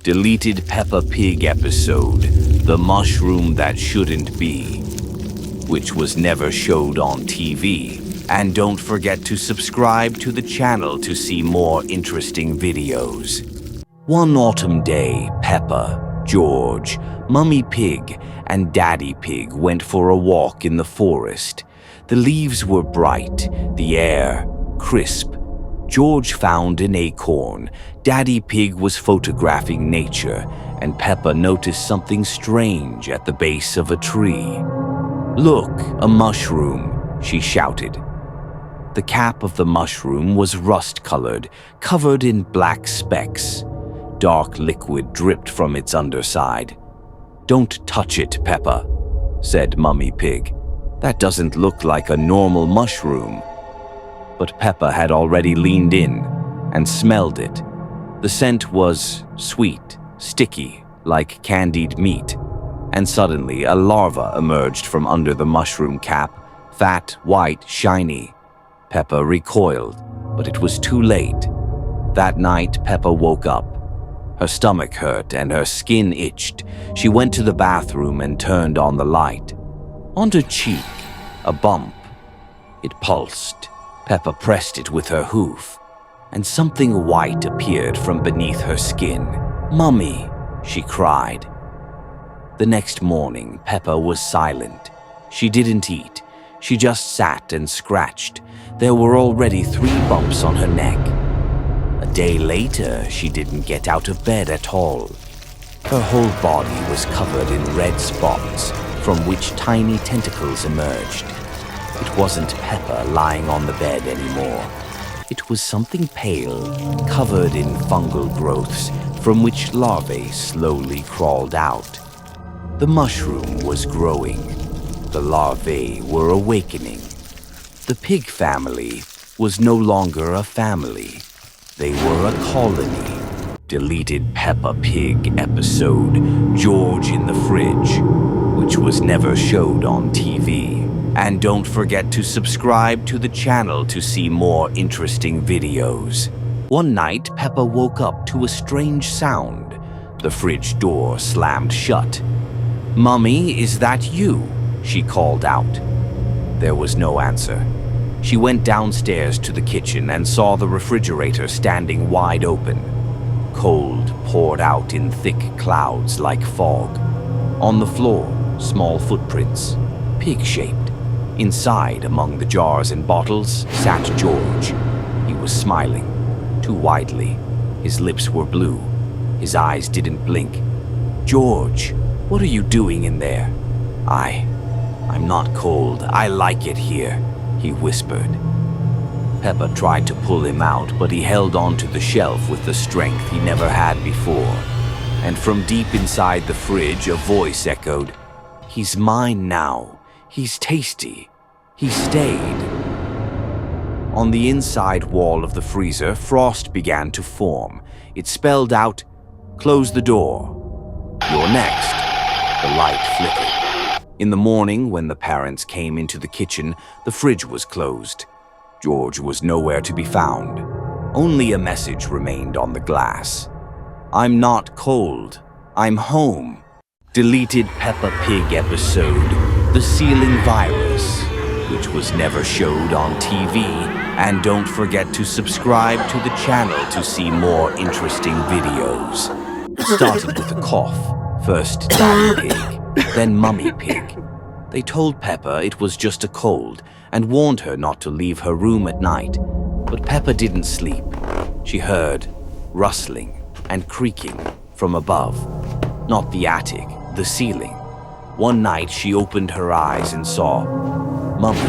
Deleted Peppa Pig episode, The Mushroom That Shouldn't Be, which was never showed on TV. And don't forget to subscribe to the channel to see more interesting videos. One autumn day, Peppa, George, Mummy Pig, and Daddy Pig went for a walk in the forest. The leaves were bright, the air crisp. George found an acorn. Daddy Pig was photographing nature, and Peppa noticed something strange at the base of a tree. "Look, a mushroom," she shouted. The cap of the mushroom was rust-colored, covered in black specks. Dark liquid dripped from its underside. "Don't touch it, Peppa," said Mummy Pig. "That doesn't look like a normal mushroom." But Peppa had already leaned in and smelled it. The scent was sweet, sticky, like candied meat. And suddenly a larva emerged from under the mushroom cap, fat, white, shiny. Peppa recoiled, but it was too late. That night, Peppa woke up. Her stomach hurt and her skin itched. She went to the bathroom and turned on the light. On her cheek, a bump. It pulsed. Peppa pressed it with her hoof, and something white appeared from beneath her skin. "Mummy!" she cried. The next morning, Peppa was silent. She didn't eat. She just sat and scratched. There were already 3 bumps on her neck. A day later, she didn't get out of bed at all. Her whole body was covered in red spots, from which tiny tentacles emerged. It wasn't Peppa lying on the bed anymore. It was something pale, covered in fungal growths, from which larvae slowly crawled out. The mushroom was growing. The larvae were awakening. The pig family was no longer a family. They were a colony. Deleted Peppa Pig episode, George in the Fridge, which was never showed on TV. And don't forget to subscribe to the channel to see more interesting videos. One night, Peppa woke up to a strange sound. The fridge door slammed shut. "Mummy, is that you?" she called out. There was no answer. She went downstairs to the kitchen and saw the refrigerator standing wide open. Cold poured out in thick clouds like fog. On the floor, small footprints, pig-shaped. Inside, among the jars and bottles, sat George. He was smiling, too widely. His lips were blue. His eyes didn't blink. "George, what are you doing in there?" I'm not cold. I like it here," he whispered. Peppa tried to pull him out, but he held onto the shelf with the strength he never had before. And from deep inside the fridge, a voice echoed, "He's mine now. He's tasty. He stayed." On the inside wall of the freezer, frost began to form. It spelled out, "Close the door. You're next." The light flickered. In the morning, when the parents came into the kitchen, the fridge was closed. George was nowhere to be found. Only a message remained on the glass. "I'm not cold. I'm home." Deleted Peppa Pig episode, The Ceiling Virus, which was never showed on TV. And don't forget to subscribe to the channel to see more interesting videos. It started with a cough. First Daddy Pig, then Mummy Pig. They told Peppa it was just a cold and warned her not to leave her room at night. But Peppa didn't sleep. She heard rustling and creaking from above. Not the attic, the ceiling. One night she opened her eyes and saw Mummy,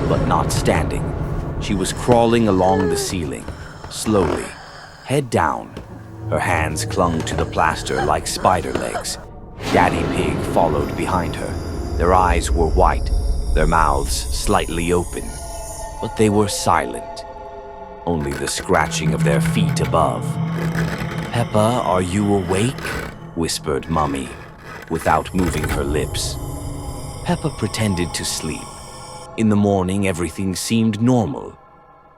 but not standing. She was crawling along the ceiling, slowly, head down. Her hands clung to the plaster like spider legs. Daddy Pig followed behind her. Their eyes were white, their mouths slightly open, but they were silent. Only the scratching of their feet above. "Peppa, are you awake?" whispered Mummy, without moving her lips. Peppa pretended to sleep. In the morning, everything seemed normal,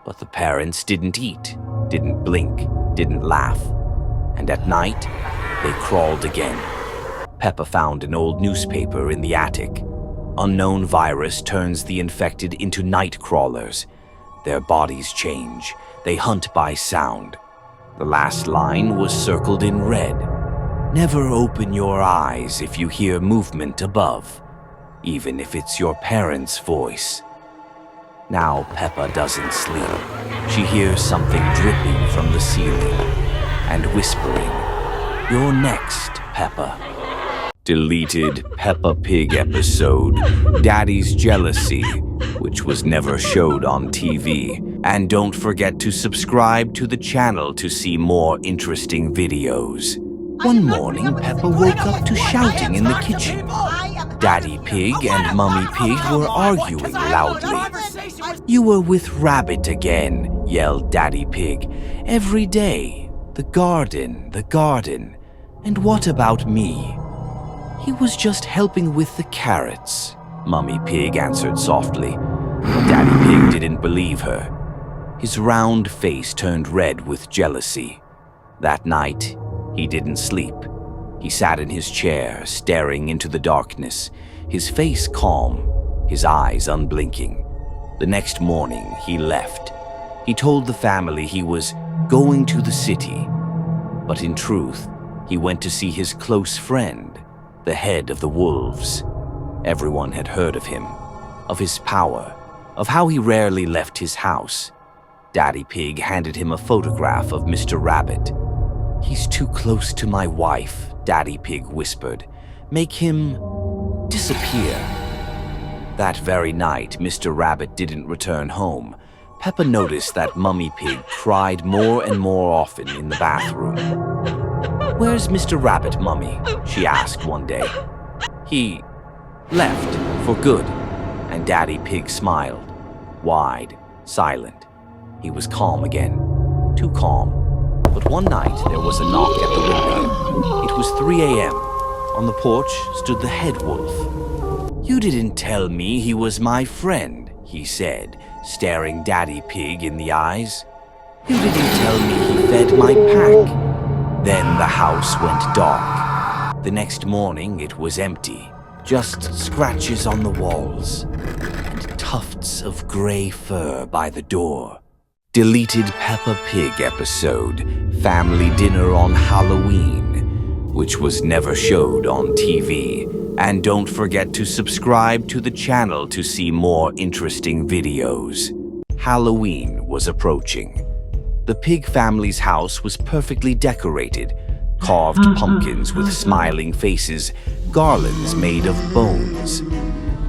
but the parents didn't eat, didn't blink, didn't laugh. And at night, They crawled again. Peppa found an old newspaper in the attic. Unknown virus turns the infected into night crawlers. Their bodies change. They hunt by sound. The last line was circled in red. Never open your eyes if you hear movement above, even if it's your parents' voice. Now Peppa doesn't sleep. She hears something dripping from the ceiling and whispering, "You're next, Peppa." Deleted Peppa Pig episode, Daddy's Jealousy, which was never showed on TV. And don't forget to subscribe to the channel to see more interesting videos. One morning, Peppa woke up to shouting in the kitchen. Daddy Pig and Mummy Pig were arguing loudly. "You were with Rabbit again," yelled Daddy Pig. "Every day. The garden, the garden. And what about me?" "He was just helping with the carrots," Mummy Pig answered softly. Daddy Pig didn't believe her. His round face turned red with jealousy. That night, he didn't sleep. He sat in his chair, staring into the darkness, his face calm, his eyes unblinking. The next morning, he left. He told the family he was going to the city. But in truth, he went to see his close friend, the head of the wolves. Everyone had heard of him, of his power, of how he rarely left his house. Daddy Pig handed him a photograph of Mr. Rabbit. "He's too close to my wife," Daddy Pig whispered. "Make him disappear." That very night, Mr. Rabbit didn't return home. Peppa noticed that Mummy Pig cried more and more often in the bathroom. "Where's Mr. Rabbit, Mummy?" she asked one day. "He left for good," and Daddy Pig smiled, wide, silent. He was calm again, too calm. But one night there was a knock at the window. It was 3 a.m. On the porch stood the head wolf. "You didn't tell me he was my friend," he said, staring Daddy Pig in the eyes. "You didn't tell me he fed my pack." Then the house went dark. The next morning it was empty, just scratches on the walls and tufts of gray fur by the door. Deleted Peppa Pig episode, Family Dinner on Halloween, which was never showed on TV. And don't forget to subscribe to the channel to see more interesting videos. Halloween was approaching. The pig family's house was perfectly decorated. Carved pumpkins with smiling faces, garlands made of bones.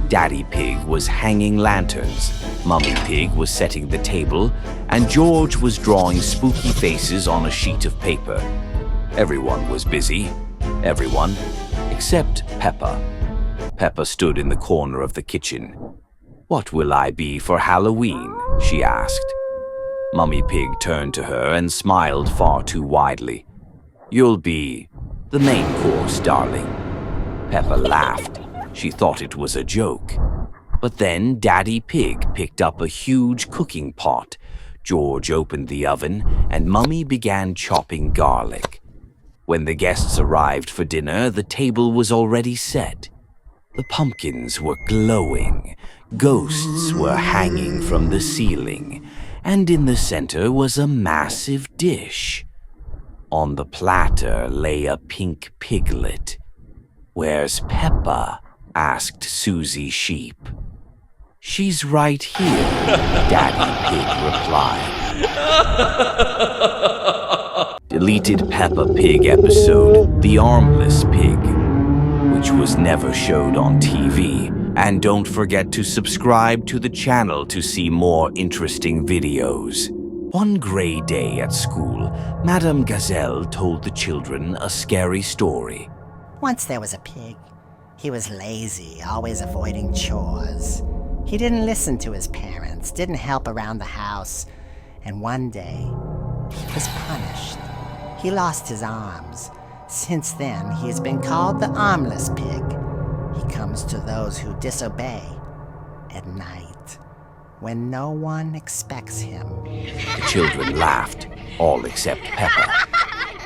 Daddy Pig was hanging lanterns, Mummy Pig was setting the table, and George was drawing spooky faces on a sheet of paper. Everyone was busy. Everyone except Peppa. Peppa stood in the corner of the kitchen. "What will I be for Halloween?" she asked. Mummy Pig turned to her and smiled far too widely. "You'll be the main course, darling." Peppa laughed. She thought it was a joke. But then Daddy Pig picked up a huge cooking pot. George opened the oven, and Mummy began chopping garlic. When the guests arrived for dinner, the table was already set. The pumpkins were glowing. Ghosts were hanging from the ceiling. And in the center was a massive dish. On the platter lay a pink piglet. "Where's Peppa?" asked Susie Sheep. "She's right here," Daddy Pig replied. Deleted Peppa Pig episode, The Armless Pig, which was never showed on TV. And don't forget to subscribe to the channel to see more interesting videos. One gray day at school, Madame Gazelle told the children a scary story. Once there was a pig. He was lazy, always avoiding chores. He didn't listen to his parents, didn't help around the house, and one day, he was punished. He lost his arms. Since then, he has been called the armless pig. He comes to those who disobey at night, when no one expects him. The children laughed, all except Peppa.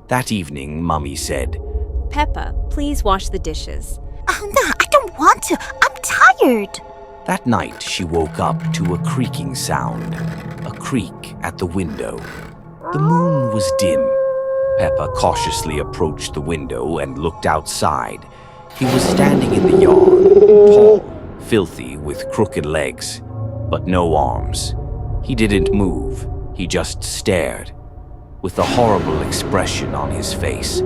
That evening, Mummy said, Peppa, please wash the dishes. Oh, no, I don't want to. I'm tired. That night, she woke up to a creaking sound, a creak at the window. The moon was dim. Peppa cautiously approached the window and looked outside. He was standing in the yard, tall, filthy, with crooked legs, but no arms. He didn't move. He just stared, with a horrible expression on his face.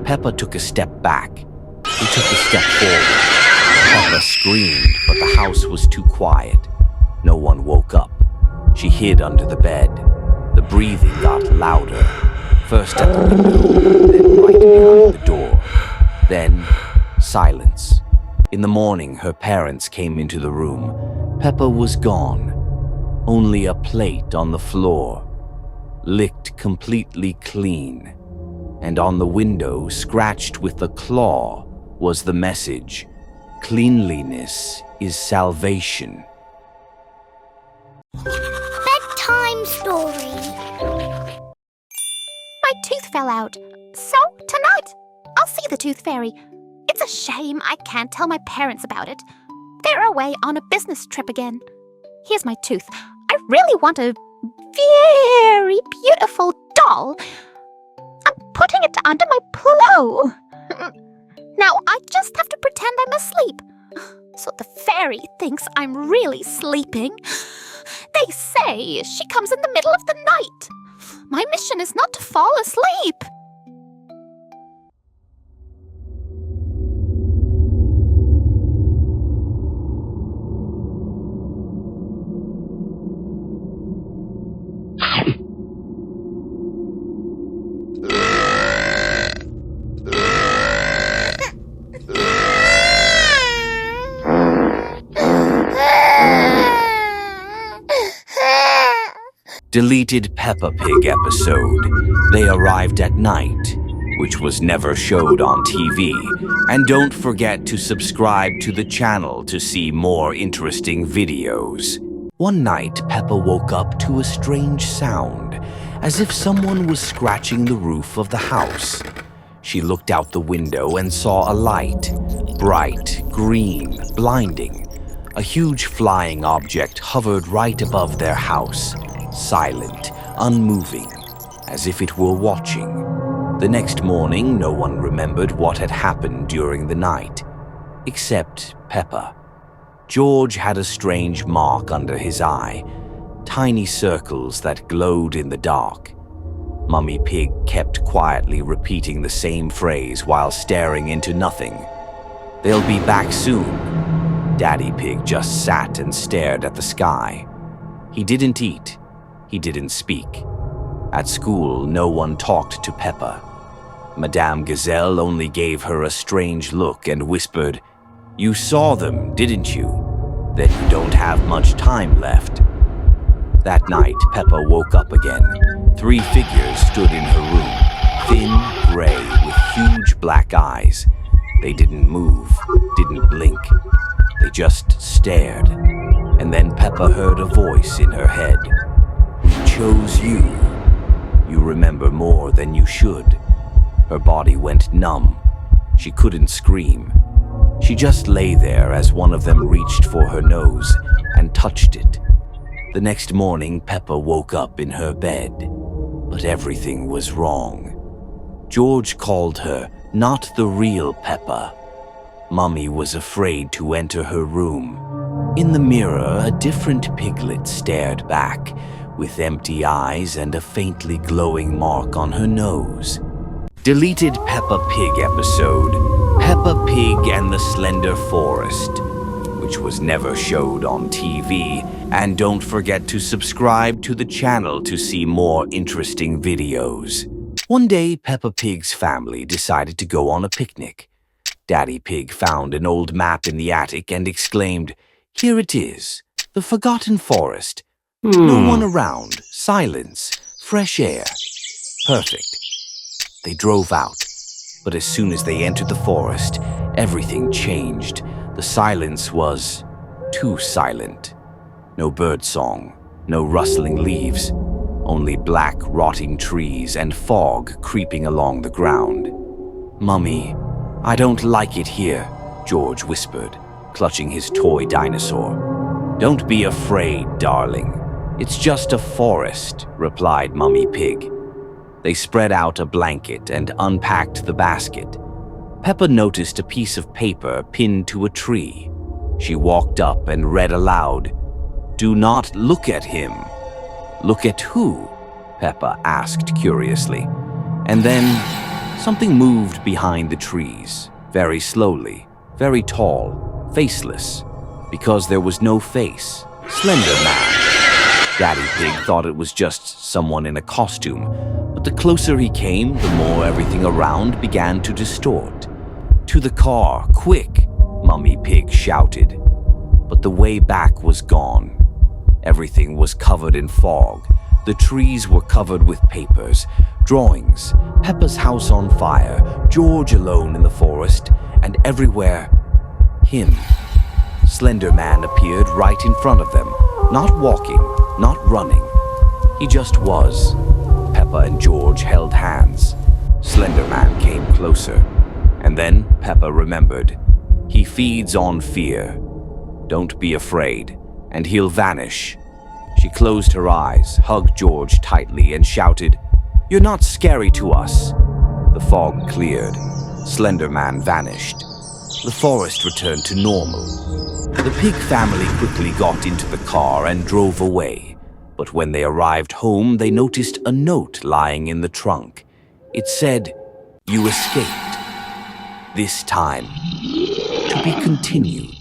Peppa took a step back. He took a step forward. Peppa screamed, but the house was too quiet. No one woke up. She hid under the bed. The breathing got louder, first at the window, then right behind the door. Then, silence. In the morning, her parents came into the room. Peppa was gone. Only a plate on the floor, licked completely clean. And on the window, scratched with a claw, was the message, "Cleanliness is salvation." Bedtime story. My tooth fell out, so tonight I'll see the tooth fairy. It's a shame I can't tell my parents about it. They're away on a business trip again. Here's my tooth. I really want a very beautiful doll. I'm putting it under my pillow. Now I just have to pretend I'm asleep, so the fairy thinks I'm really sleeping. They say she comes in the middle of the night. My mission is not to fall asleep. Deleted Peppa Pig episode. They arrived at night, which was never showed on TV. And don't forget to subscribe to the channel to see more interesting videos. One night, Peppa woke up to a strange sound, as if someone was scratching the roof of the house. She looked out the window and saw a light, bright, green, blinding. A huge flying object hovered right above their house, silent, unmoving, as if it were watching. The next morning, no one remembered what had happened during the night, except Peppa. George had a strange mark under his eye, tiny circles that glowed in the dark. Mummy Pig kept quietly repeating the same phrase while staring into nothing. "They'll be back soon." Daddy Pig just sat and stared at the sky. He didn't eat. He didn't speak. At school, no one talked to Peppa. Madame Gazelle only gave her a strange look and whispered, "You saw them, didn't you? Then you don't have much time left." That night, Peppa woke up again. 3 figures stood in her room, thin, gray, with huge black eyes. They didn't move, didn't blink. They just stared. And then Peppa heard a voice in her head. "We chose you. You remember more than you should." Her body went numb. She couldn't scream. She just lay there as one of them reached for her nose and touched it. The next morning, Peppa woke up in her bed, but everything was wrong. George called her not the real Peppa. Mummy was afraid to enter her room. In the mirror, a different piglet stared back, with empty eyes and a faintly glowing mark on her nose. Deleted Peppa Pig episode, Peppa Pig and the Slender Forest, which was never showed on TV. And don't forget to subscribe to the channel to see more interesting videos. One day, Peppa Pig's family decided to go on a picnic. Daddy Pig found an old map in the attic and exclaimed, "Here it is, the forgotten forest. No one around, silence, fresh air. Perfect." They drove out, but as soon as they entered the forest, everything changed. The silence was too silent. No birdsong, no rustling leaves, only black, rotting trees and fog creeping along the ground. Mummy, "I don't like it here," George whispered, clutching his toy dinosaur. "Don't be afraid, darling. It's just a forest," replied Mummy Pig. They spread out a blanket and unpacked the basket. Peppa noticed a piece of paper pinned to a tree. She walked up and read aloud, "Do not look at him." "Look at who?" Peppa asked curiously. And then something moved behind the trees, very slowly, very tall, faceless, because there was no face. Slender Man. Daddy Pig thought it was just someone in a costume, but the closer he came, the more everything around began to distort. "To the car, quick!" Mummy Pig shouted. But the way back was gone. Everything was covered in fog. The trees were covered with papers, drawings, Peppa's house on fire, George alone in the forest, and everywhere, him. Slender Man appeared right in front of them, not walking, not running. He just was. Peppa and George held hands. Slender Man came closer. And then Peppa remembered. He feeds on fear. Don't be afraid, and he'll vanish. She closed her eyes, hugged George tightly, and shouted, "You're not scary to us." The fog cleared. Slender Man vanished. The forest returned to normal. The pig family quickly got into the car and drove away. But when they arrived home, they noticed a note lying in the trunk. It said, "You escaped. This time, to be continued."